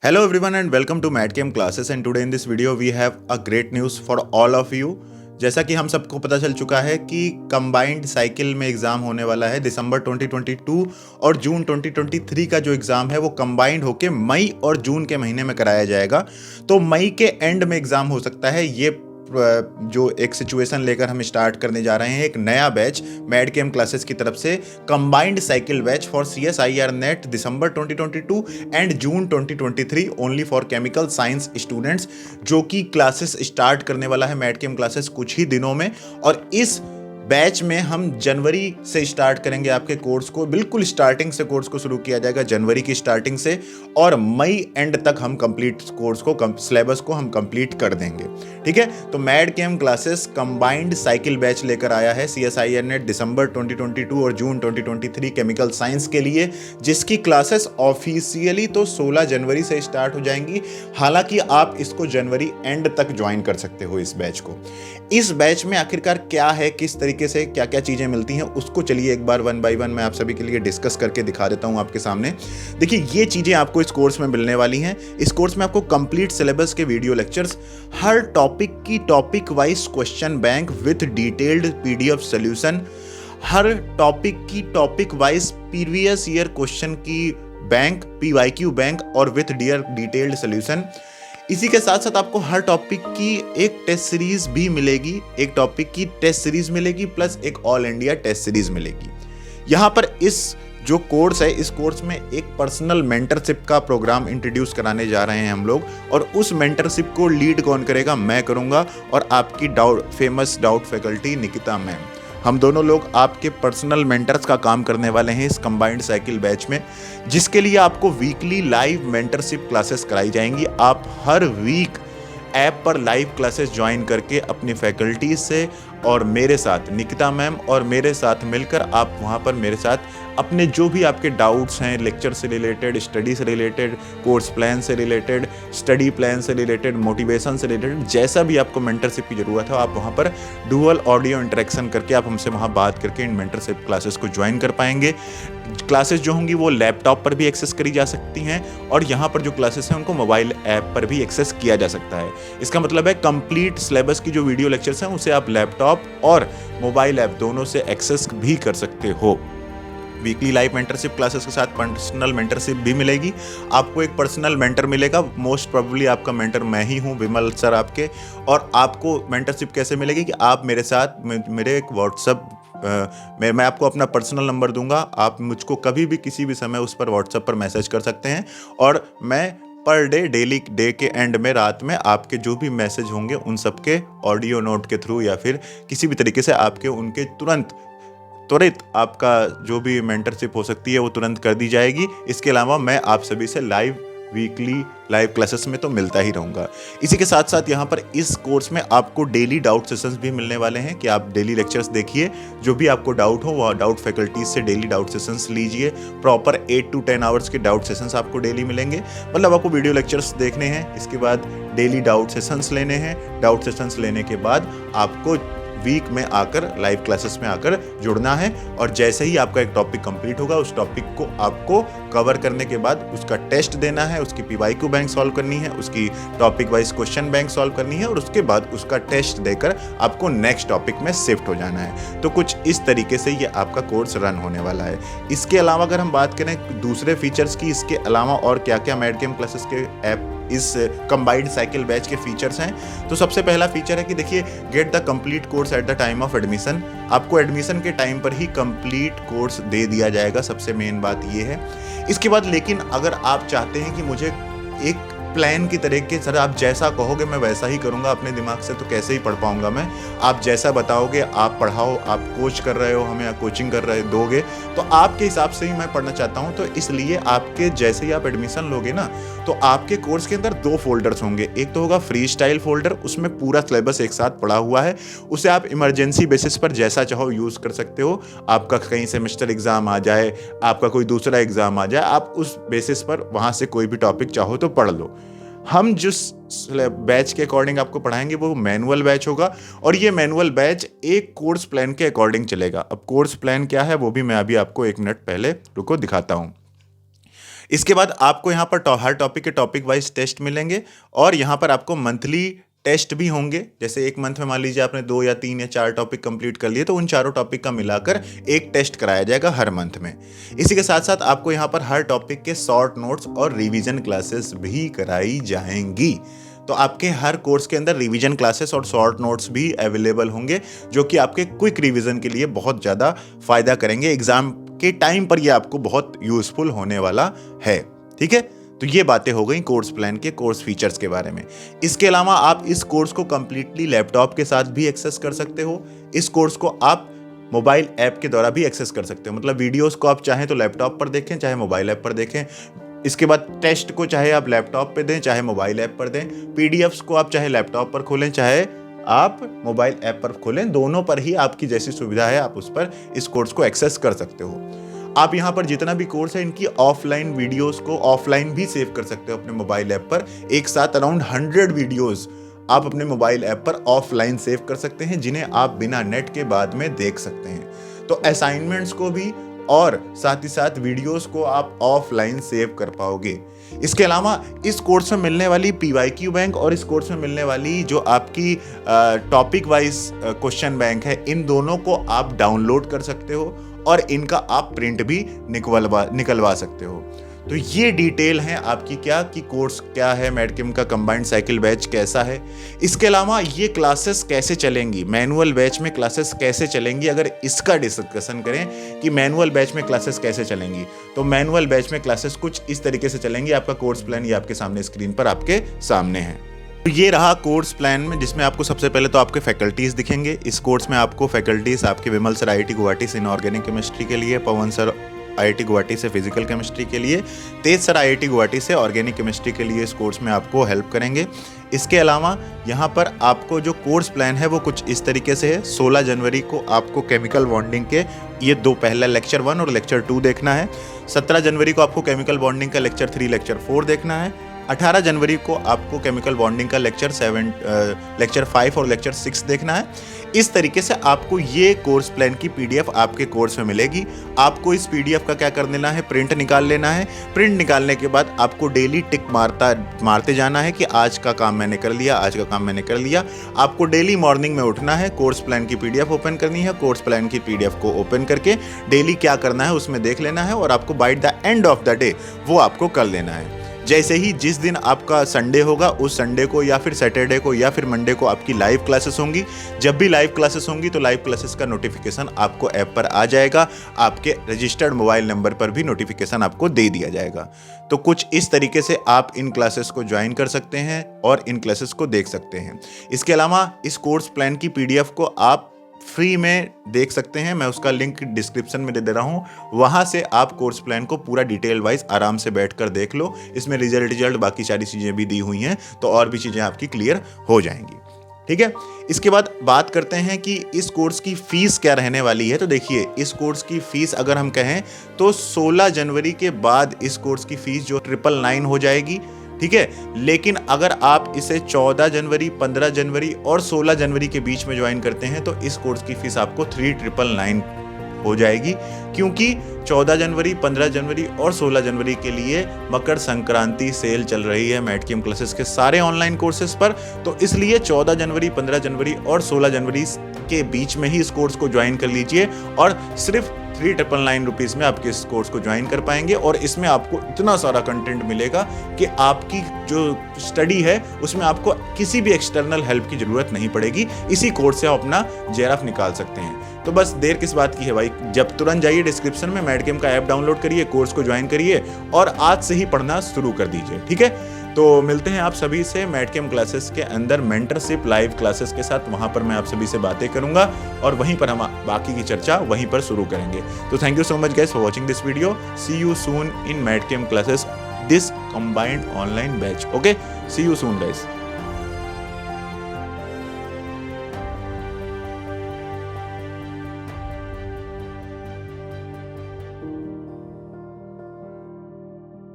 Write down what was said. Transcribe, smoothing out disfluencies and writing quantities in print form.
Hello everyone and welcome to MadCam classes and today in this video we have a great news for all of you। जैसा कि हम सबको पता चल चुका है कि कंबाइंड साइकिल में एग्ज़ाम होने वाला है दिसंबर 2022 और जून 2023 का जो एग्ज़ाम है वो कंबाइंड होके मई और जून के महीने में कराया जाएगा। तो मई के एंड में एग्ज़ाम हो सकता है। ये जो एक सिचुएशन लेकर हम स्टार्ट करने जा रहे हैं, एक नया बैच मैडकेम क्लासेस की तरफ से combined cycle batch for CSIR net December 2022 and June 2023 only for chemical science students, जो कि क्लासेस स्टार्ट करने वाला है मैडकेम क्लासेस कुछ ही दिनों में। और इस बैच में हम जनवरी से स्टार्ट करेंगे आपके कोर्स को, बिल्कुल स्टार्टिंग से कोर्स को शुरू किया जाएगा जनवरी की स्टार्टिंग से और मई एंड तक हम कंप्लीट कोर्स को सिलेबस को हम कंप्लीट कर देंगे। ठीक है, तो मैडकेम क्लासेस कंबाइंड साइकिल बैच लेकर आया है CSIR नेट दिसंबर 2022 और जून 2023 केमिकल साइंस के लिए, जिसकी क्लासेस ऑफिशियली तो 16 जनवरी से स्टार्ट हो जाएंगी। हालांकि आप इसको जनवरी एंड तक ज्वाइन कर सकते हो इस बैच को। इस बैच में आखिरकार क्या है, किस तरीके से क्या क्या चीजें मिलती हैं, उसको चलिए एक बार वन बाय वन मैं आप सभी के लिए डिस्कस करके दिखा देता हूं आपके सामने। देखिए, ये चीजें आपको इस कोर्स में मिलने वाली हैं। इस कोर्स में आपको कंप्लीट सिलेबस के वीडियो लेक्चर्स, हर टॉपिक की topic wise question bank with detailed PDF solution, हर टॉपिक की topic wise previous year question की बैंक PYQ बैंक और विथ डिटेल्ड सॉल्यूशन। इसी के साथ साथ आपको हर टॉपिक की एक टेस्ट सीरीज भी मिलेगी, एक टॉपिक की टेस्ट सीरीज मिलेगी प्लस एक ऑल इंडिया टेस्ट सीरीज मिलेगी। यहाँ पर इस जो कोर्स है, इस कोर्स में एक पर्सनल मेंटरशिप का प्रोग्राम इंट्रोड्यूस कराने जा रहे हैं हम लोग, और उस मेंटरशिप को लीड कौन करेगा? मैं करूँगा और आपकी famous doubt faculty Nikita ma'am. हम दोनों लोग आपके पर्सनल मेंटर्स का काम करने वाले हैं इस कंबाइंड साइकिल बैच में, जिसके लिए आपको वीकली लाइव मेंटरशिप क्लासेस कराई जाएंगी। आप हर वीक ऐप पर लाइव क्लासेस ज्वाइन करके अपनी फैकल्टी से और मेरे साथ, निकिता मैम और मेरे साथ मिलकर आप वहाँ पर मेरे साथ अपने जो भी आपके डाउट्स हैं लेक्चर से रिलेटेड, स्टडी से रिलेटेड, कोर्स प्लान से रिलेटेड, स्टडी प्लान से रिलेटेड, मोटिवेशन से रिलेटेड, जैसा भी आपको मेंटरशिप की ज़रूरत है, आप वहाँ पर डुअल ऑडियो इंटरेक्शन करके आप हमसे वहाँ बात करके इन मेंटरशिप क्लासेस को ज्वाइन कर पाएंगे। क्लासेस जो होंगी वो लैपटॉप पर भी एक्सेस करी जा सकती हैं और यहाँ पर जो क्लासेस हैं उनको मोबाइल ऐप पर भी एक्सेस किया जा सकता है। इसका मतलब है कंप्लीट सिलेबस की जो वीडियो लेक्चर्स हैं उसे आप लैपटॉप और मोबाइल ऐप दोनों से एक्सेस भी कर सकते हो। वीकली लाइव मेंटरशिप क्लासेस के साथ पर्सनल मेंटरशिप भी मिलेगी। आपको एक पर्सनल मेंटर मिलेगा, मोस्ट प्रोबेबली आपका मेंटर मैं ही हूँ, विमल सर आपके। और आपको मेंटरशिप कैसे मिलेगी कि आप मेरे साथ मेरे एक व्हाट्सएप मैं आपको अपना पर्सनल नंबर दूंगा, आप मुझको कभी भी किसी भी समय उस पर व्हाट्सएप पर मैसेज कर सकते हैं और मैं पर डेली डे के एंड में रात में आपके जो भी मैसेज होंगे उन सब के ऑडियो नोट के थ्रू या फिर किसी भी तरीके से आपके उनके त्वरित आपका जो भी मेंटरशिप हो सकती है वो तुरंत कर दी जाएगी। इसके अलावा मैं आप सभी से वीकली लाइव क्लासेस में तो मिलता ही रहूँगा। इसी के साथ साथ यहाँ पर इस कोर्स में आपको डेली डाउट सेशंस भी मिलने वाले हैं कि आप डेली लेक्चर्स देखिए, जो भी आपको डाउट हो वह डाउट फैकल्टीज से डेली डाउट सेशंस लीजिए। प्रॉपर 8 to 10 आवर्स के डाउट सेशंस आपको डेली मिलेंगे। मतलब आपको वीडियो लेक्चर्स देखने हैं, इसके बाद डेली डाउट सेशंस लेने हैं। डाउट सेशंस लेने के बाद आपको वीक में आकर लाइव क्लासेस में आकर जुड़ना है और जैसे ही आपका एक टॉपिक कंप्लीट होगा उस टॉपिक को आपको कवर करने के बाद उसका टेस्ट देना है, उसकी PYQ बैंक सॉल्व करनी है, उसकी topic wise question bank solve करनी है और उसके बाद उसका टेस्ट देकर आपको नेक्स्ट टॉपिक में शिफ्ट हो जाना है। तो कुछ इस तरीके से ये आपका कोर्स रन होने वाला है। इसके अलावा अगर हम बात करें दूसरे फीचर्स की, इसके अलावा और क्या क्या मैडकेम क्लासेस के ऐप इस कंबाइंड साइकिल बैच के फीचर्स हैं, तो सबसे पहला फीचर है कि देखिए, get the complete course at the time of admission. आपको एडमिशन के टाइम पर ही कंप्लीट कोर्स दे दिया जाएगा, सबसे मेन बात ये है। इसके बाद लेकिन अगर आप चाहते हैं कि मुझे एक प्लान की तरीके सर आप जैसा कहोगे मैं वैसा ही करूंगा, अपने दिमाग से तो कैसे ही पढ़ पाऊंगा मैं, आप जैसा बताओगे, आप पढ़ाओ, आप कोच कर रहे हो हमें या कोचिंग कर रहे दोगे तो आपके हिसाब से ही मैं पढ़ना चाहता हूं। तो इसलिए आपके जैसे ही आप एडमिशन लोगे ना, तो आपके कोर्स के अंदर 2 फोल्डर्स होंगे। एक तो होगा फ्री स्टाइल फोल्डर, उसमें पूरा सिलेबस एक साथ पढ़ा हुआ है, उसे आप इमरजेंसी बेसिस पर जैसा चाहो यूज़ कर सकते हो। आपका कहीं सेमेस्टर एग्जाम आ जाए, आपका कोई दूसरा एग्जाम आ जाए, आप उस बेसिस पर वहाँ से कोई भी टॉपिक चाहो तो पढ़ लो। हम जिस बैच के अकॉर्डिंग आपको पढ़ाएंगे वो मैनुअल बैच होगा और ये मैनुअल बैच एक कोर्स प्लान के अकॉर्डिंग चलेगा। अब कोर्स प्लान क्या है वो भी मैं अभी आपको 1 मिनट पहले रुको दिखाता हूँ। इसके बाद आपको यहाँ पर हर टॉपिक के टॉपिक वाइज टेस्ट मिलेंगे और यहाँ पर आपको मंथली टेस्ट भी होंगे। जैसे एक मंथ में मान लीजिए आपने 2 या 3 या 4 टॉपिक कंप्लीट कर लिए तो उन चारों टॉपिक का मिलाकर एक टेस्ट कराया जाएगा हर मंथ में। इसी के साथ साथ आपको यहाँ पर हर टॉपिक के शॉर्ट नोट्स और रिवीजन क्लासेस भी कराई जाएंगी। तो आपके हर कोर्स के अंदर रिवीजन क्लासेस और शॉर्ट नोट्स भी अवेलेबल होंगे, जो कि आपके क्विक रिवीजन के लिए बहुत ज़्यादा फायदा करेंगे। एग्जाम के टाइम पर ये आपको बहुत यूजफुल होने वाला है। ठीक है, तो ये बातें हो गई कोर्स प्लान के कोर्स फीचर्स के बारे में। इसके अलावा आप इस कोर्स को कंप्लीटली लैपटॉप के साथ भी एक्सेस कर सकते हो। इस कोर्स को आप मोबाइल ऐप के द्वारा भी एक्सेस कर सकते हो। मतलब वीडियोस को आप चाहें तो लैपटॉप पर देखें, चाहे मोबाइल ऐप पर देखें। इसके बाद टेस्ट को चाहे आप लैपटॉप पे दें, चाहे मोबाइल ऐप पर दें। पीडीएफ्स को आप चाहे लैपटॉप पर खोलें, चाहे आप मोबाइल ऐप पर खोलें, दोनों पर ही आपकी जैसी सुविधा है आप उस पर इस कोर्स को एक्सेस कर सकते हो। आप यहाँ पर जितना भी कोर्स है इनकी ऑफलाइन वीडियोस को ऑफलाइन भी सेव कर सकते हो अपने मोबाइल ऐप पर। एक साथ अराउंड 100 वीडियोस आप अपने मोबाइल ऐप पर ऑफलाइन सेव कर सकते हैं, जिन्हें आप बिना नेट के बाद में देख सकते हैं। तो असाइनमेंट्स को भी और साथ ही साथ वीडियोस को आप ऑफलाइन सेव कर पाओगे। इसके अलावा इस कोर्स में मिलने वाली पीवाईक्यू बैंक और इस कोर्स में मिलने वाली जो आपकी टॉपिक वाइज क्वेश्चन बैंक है, इन दोनों को आप डाउनलोड कर सकते हो और इनका आप प्रिंट भी निकलवा सकते हो। तो ये डिटेल है आपकी क्या कि कोर्स क्या है, मैडकिम का कंबाइंड साइकिल बैच कैसा है। इसके अलावा ये क्लासेस कैसे चलेंगी, मैनुअल बैच में क्लासेस कैसे चलेंगी, अगर इसका डिस्कशन करें कि मैनुअल बैच में क्लासेस कैसे चलेंगी, तो मैनुअल बैच में क्लासेस कुछ इस तरीके से चलेंगी। आपका कोर्स प्लान ये आपके सामने स्क्रीन पर आपके सामने है। तो ये रहा कोर्स प्लान में, जिसमें आपको सबसे पहले तो आपके फैकल्टीज दिखेंगे। इस कोर्स में आपको फैकल्टीज आपके विमल सर IIT गुवाहाटी से इनऑर्गेनिक केमिस्ट्री के लिए, पवन सर IIT गुवाहाटी से फिजिकल केमिस्ट्री के लिए, तेज सर IIT गुवाहाटी से ऑर्गेनिक केमिस्ट्री के लिए इस कोर्स में आपको हेल्प करेंगे। इसके अलावा यहाँ पर आपको जो कोर्स प्लान है वो कुछ इस तरीके से है। 16 जनवरी को आपको केमिकल बॉन्डिंग के ये दो, पहला लेक्चर 1 और लेक्चर 2 देखना है। 17 जनवरी को आपको केमिकल बॉन्डिंग का लेक्चर 3, लेक्चर 4 देखना है। 18 जनवरी को आपको केमिकल बॉन्डिंग का लेक्चर 5 और लेक्चर 6 देखना है। इस तरीके से आपको ये कोर्स प्लान की PDF आपके कोर्स में मिलेगी। आपको इस PDF का क्या कर देना है, प्रिंट निकाल लेना है। प्रिंट निकालने के बाद आपको डेली टिक मारते जाना है कि आज का काम मैंने कर लिया, आज का काम मैंने कर लिया। आपको डेली मॉर्निंग में उठना है, कोर्स प्लान की PDF ओपन करनी है, कोर्स प्लान की PDF को ओपन करके डेली क्या करना है उसमें देख लेना है और आपको by the end of the day वो आपको कर लेना है। जैसे ही जिस दिन आपका संडे होगा उस संडे को या फिर सैटरडे को या फिर मंडे को आपकी लाइव क्लासेस होंगी। जब भी लाइव क्लासेस होंगी तो लाइव क्लासेस का नोटिफिकेशन आपको ऐप पर आ जाएगा, आपके रजिस्टर्ड मोबाइल नंबर पर भी नोटिफिकेशन आपको दे दिया जाएगा। तो कुछ इस तरीके से आप इन क्लासेस को ज्वाइन कर सकते हैं और इन क्लासेस को देख सकते हैं। इसके अलावा इस कोर्स प्लान की PDF को आप फ्री में देख सकते हैं, मैं उसका लिंक डिस्क्रिप्शन में दे रहा हूं। वहां से आप कोर्स प्लान को पूरा डिटेल वाइज आराम से बैठकर देख लो। इसमें रिजल्ट बाकी सारी चीजें भी दी हुई हैं, तो और भी चीजें आपकी क्लियर हो जाएंगी। ठीक है, इसके बाद बात करते हैं कि इस कोर्स की फीस क्या रहने वाली है। तो देखिए, इस कोर्स की फीस अगर हम कहें तो 16 जनवरी के बाद इस कोर्स की फीस जो 999 हो जाएगी। ठीक है, लेकिन अगर आप इसे 14 जनवरी, 15 जनवरी और 16 जनवरी के बीच में ज्वाइन करते हैं तो इस कोर्स की फीस आपको 3999 हो जाएगी, क्योंकि 14 जनवरी, 15 जनवरी और 16 जनवरी के लिए मकर संक्रांति सेल चल रही है मैडकिम क्लासेस के सारे ऑनलाइन कोर्सेज पर। तो इसलिए 14 जनवरी, 15 जनवरी और 16 जनवरी के बीच में ही इस कोर्स को ज्वाइन कर लीजिए और सिर्फ 3999 रुपीज़ में आपके इस कोर्स को ज्वाइन कर पाएंगे। और इसमें आपको इतना सारा कंटेंट मिलेगा कि आपकी जो स्टडी है उसमें आपको किसी भी एक्सटर्नल हेल्प की ज़रूरत नहीं पड़ेगी। इसी कोर्स से आप अपना JRF निकाल सकते हैं। तो बस देर किस बात की है भाई, जब तुरंत जाइए डिस्क्रिप्शन में मैडकिम का ऐप डाउनलोड करिए, कोर्स को ज्वाइन करिए और आज से ही पढ़ना शुरू कर दीजिए। ठीक है, तो मिलते हैं आप सभी से मैडकिम क्लासेस के अंदर मेंटरशिप लाइव क्लासेस के साथ। वहां पर मैं आप सभी से बातें करूंगा और वहीं पर हम बाकी की चर्चा वहीं पर शुरू करेंगे। तो thank you so much guys for watching this video. See you soon in मैडकिम classes this combined online batch. Okay, see you soon guys.